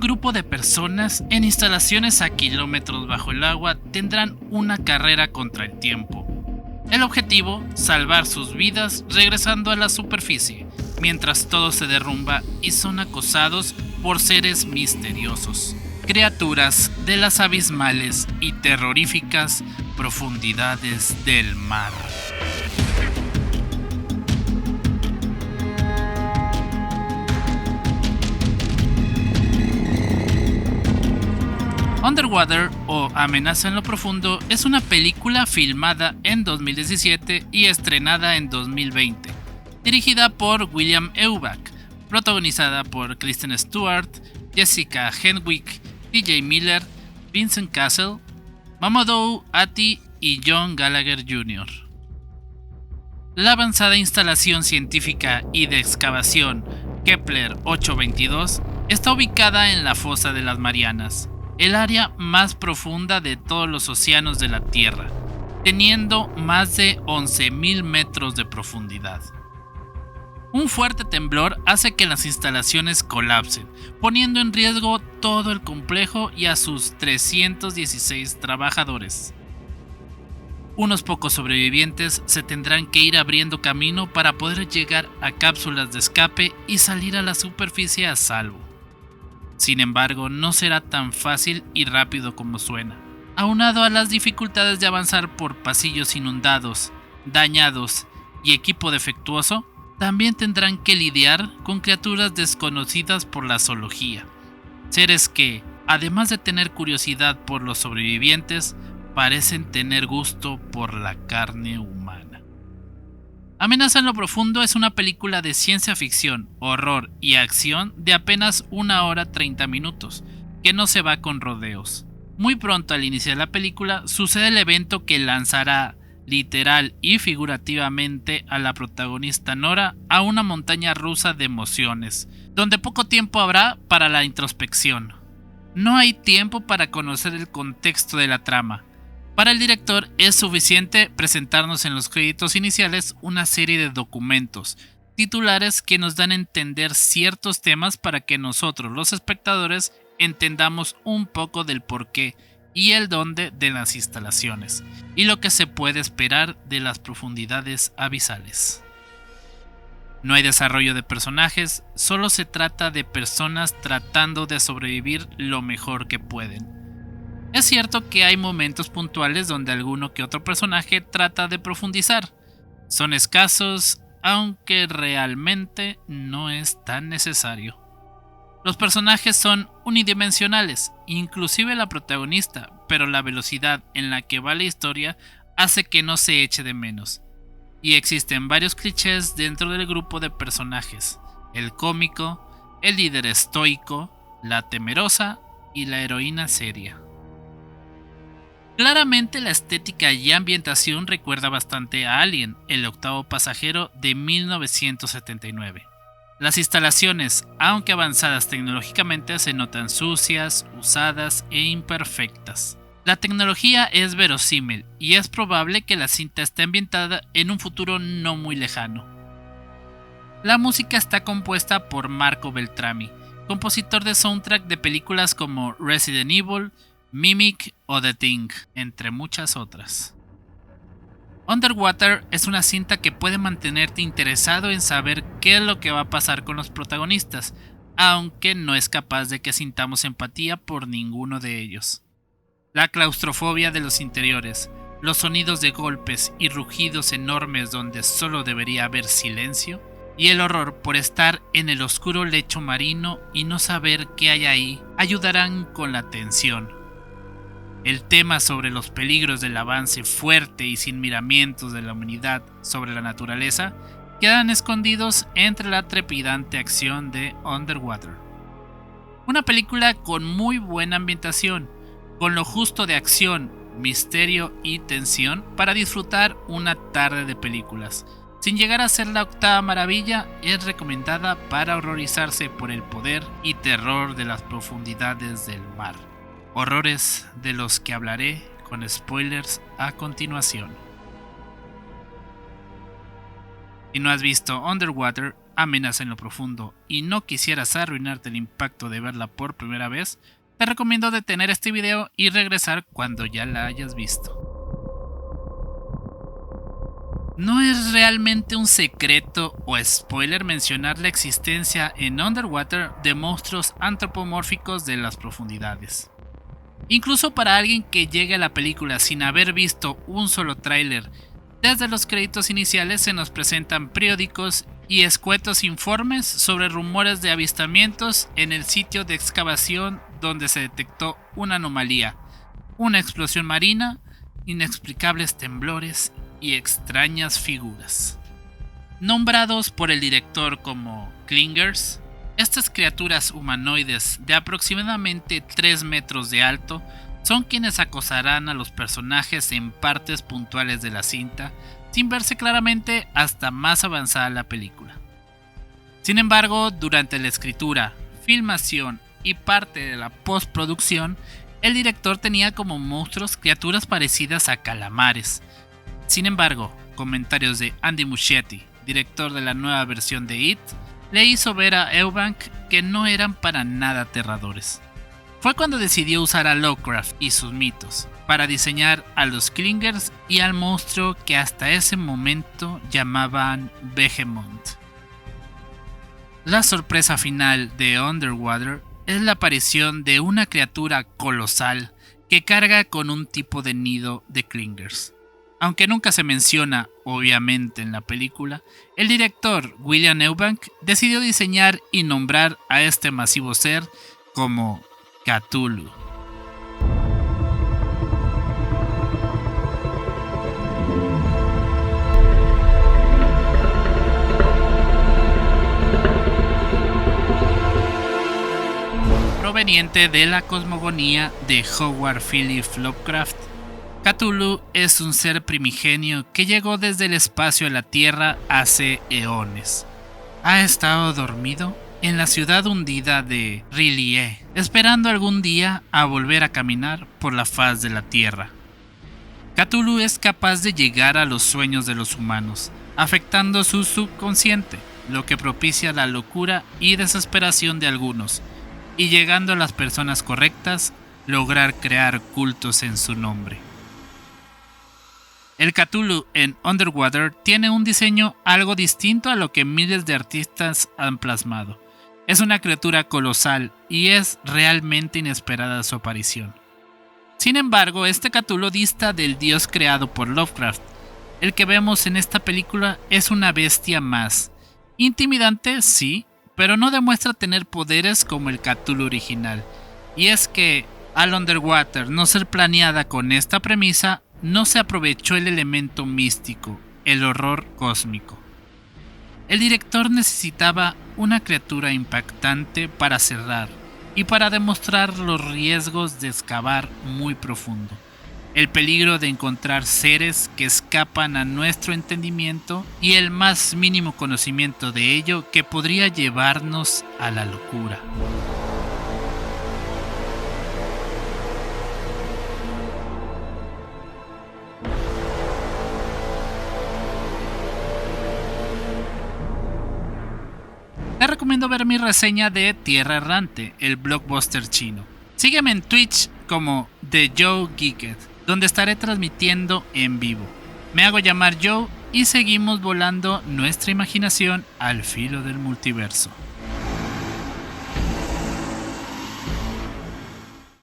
grupo de personas en instalaciones a kilómetros bajo el agua tendrán una carrera contra el tiempo. El objetivo, salvar sus vidas regresando a la superficie, mientras todo se derrumba y son acosados por seres misteriosos, criaturas de las abismales y terroríficas profundidades del mar. Underwater o Amenaza en lo Profundo es una película filmada en 2017 y estrenada en 2020, dirigida por William Eubank, protagonizada por Kristen Stewart, Jessica Henwick, TJ Miller, Vincent Cassel, Mamoudou Athie y John Gallagher Jr. La avanzada instalación científica y de excavación Kepler 822 está ubicada en la fosa de las Marianas, el área más profunda de todos los océanos de la Tierra, teniendo más de 11.000 metros de profundidad. Un fuerte temblor hace que las instalaciones colapsen, poniendo en riesgo todo el complejo y a sus 316 trabajadores. Unos pocos sobrevivientes se tendrán que ir abriendo camino para poder llegar a cápsulas de escape y salir a la superficie a salvo. Sin embargo, no será tan fácil y rápido como suena. Aunado a las dificultades de avanzar por pasillos inundados, dañados y equipo defectuoso, también tendrán que lidiar con criaturas desconocidas por la zoología. Seres que, además de tener curiosidad por los sobrevivientes, parecen tener gusto por la carne humana. Amenaza en lo Profundo es una película de ciencia ficción, horror y acción de apenas 1 hora 30 minutos, que no se va con rodeos. Muy pronto al iniciar la película sucede el evento que lanzará literal y figurativamente a la protagonista Nora a una montaña rusa de emociones, donde poco tiempo habrá para la introspección. No hay tiempo para conocer el contexto de la trama. Para el director es suficiente presentarnos en los créditos iniciales una serie de documentos, titulares que nos dan a entender ciertos temas para que nosotros, los espectadores, entendamos un poco del porqué y el dónde de las instalaciones, y lo que se puede esperar de las profundidades abisales. No hay desarrollo de personajes, solo se trata de personas tratando de sobrevivir lo mejor que pueden. Es cierto que hay momentos puntuales donde alguno que otro personaje trata de profundizar. Son escasos, aunque realmente no es tan necesario. Los personajes son unidimensionales, inclusive la protagonista, pero la velocidad en la que va la historia hace que no se eche de menos. Y existen varios clichés dentro del grupo de personajes: el cómico, el líder estoico, la temerosa y la heroína seria. Claramente la estética y ambientación recuerda bastante a Alien, el octavo pasajero de 1979. Las instalaciones, aunque avanzadas tecnológicamente, se notan sucias, usadas e imperfectas. La tecnología es verosímil y es probable que la cinta esté ambientada en un futuro no muy lejano. La música está compuesta por Marco Beltrami, compositor de soundtrack de películas como Resident Evil, Mimic o The Thing, entre muchas otras. Underwater es una cinta que puede mantenerte interesado en saber qué es lo que va a pasar con los protagonistas, aunque no es capaz de que sintamos empatía por ninguno de ellos. La claustrofobia de los interiores, los sonidos de golpes y rugidos enormes donde solo debería haber silencio, y el horror por estar en el oscuro lecho marino y no saber qué hay ahí, ayudarán con la tensión. El tema sobre los peligros del avance fuerte y sin miramientos de la humanidad sobre la naturaleza quedan escondidos entre la trepidante acción de Underwater. Una película con muy buena ambientación, con lo justo de acción, misterio y tensión para disfrutar una tarde de películas. Sin llegar a ser la octava maravilla, es recomendada para horrorizarse por el poder y terror de las profundidades del mar. Horrores de los que hablaré con spoilers a continuación. Si no has visto Underwater, Amenaza en lo Profundo y no quisieras arruinarte el impacto de verla por primera vez, te recomiendo detener este video y regresar cuando ya la hayas visto. No es realmente un secreto o spoiler mencionar la existencia en Underwater de monstruos antropomórficos de las profundidades. Incluso para alguien que llegue a la película sin haber visto un solo tráiler, desde los créditos iniciales se nos presentan periódicos y escuetos informes sobre rumores de avistamientos en el sitio de excavación donde se detectó una anomalía, una explosión marina, inexplicables temblores y extrañas figuras. Nombrados por el director como Clingers, estas criaturas humanoides de aproximadamente 3 metros de alto son quienes acosarán a los personajes en partes puntuales de la cinta, sin verse claramente hasta más avanzada la película. Sin embargo, durante la escritura, filmación y parte de la postproducción, el director tenía como monstruos criaturas parecidas a calamares. Sin embargo, comentarios de Andy Muschietti, director de la nueva versión de It, le hizo ver a Eubank que no eran para nada aterradores. Fue cuando decidió usar a Lovecraft y sus mitos para diseñar a los Clingers y al monstruo que hasta ese momento llamaban Behemoth. La sorpresa final de Underwater es la aparición de una criatura colosal que carga con un tipo de nido de Clingers. Aunque nunca se menciona, obviamente, en la película, el director William Eubank decidió diseñar y nombrar a este masivo ser como Cthulhu. Proveniente de la cosmogonía de Howard Philip Lovecraft, Cthulhu es un ser primigenio que llegó desde el espacio a la Tierra hace eones. Ha estado dormido en la ciudad hundida de R'lyeh, esperando algún día a volver a caminar por la faz de la Tierra. Cthulhu es capaz de llegar a los sueños de los humanos, afectando su subconsciente, lo que propicia la locura y desesperación de algunos, y llegando a las personas correctas, lograr crear cultos en su nombre. El Cthulhu en Underwater tiene un diseño algo distinto a lo que miles de artistas han plasmado. Es una criatura colosal y es realmente inesperada su aparición. Sin embargo, este Cthulhu dista del dios creado por Lovecraft. El que vemos en esta película es una bestia más. Intimidante, sí, pero no demuestra tener poderes como el Cthulhu original. Y es que, al Underwater no ser planeada con esta premisa, no se aprovechó el elemento místico, el horror cósmico. El director necesitaba una criatura impactante para cerrar y para demostrar los riesgos de excavar muy profundo, el peligro de encontrar seres que escapan a nuestro entendimiento y el más mínimo conocimiento de ello que podría llevarnos a la locura. Te recomiendo ver mi reseña de Tierra Errante, el blockbuster chino. Sígueme en Twitch como The Joe Geeked, donde estaré transmitiendo en vivo. Me hago llamar Joe y seguimos volando nuestra imaginación al filo del multiverso.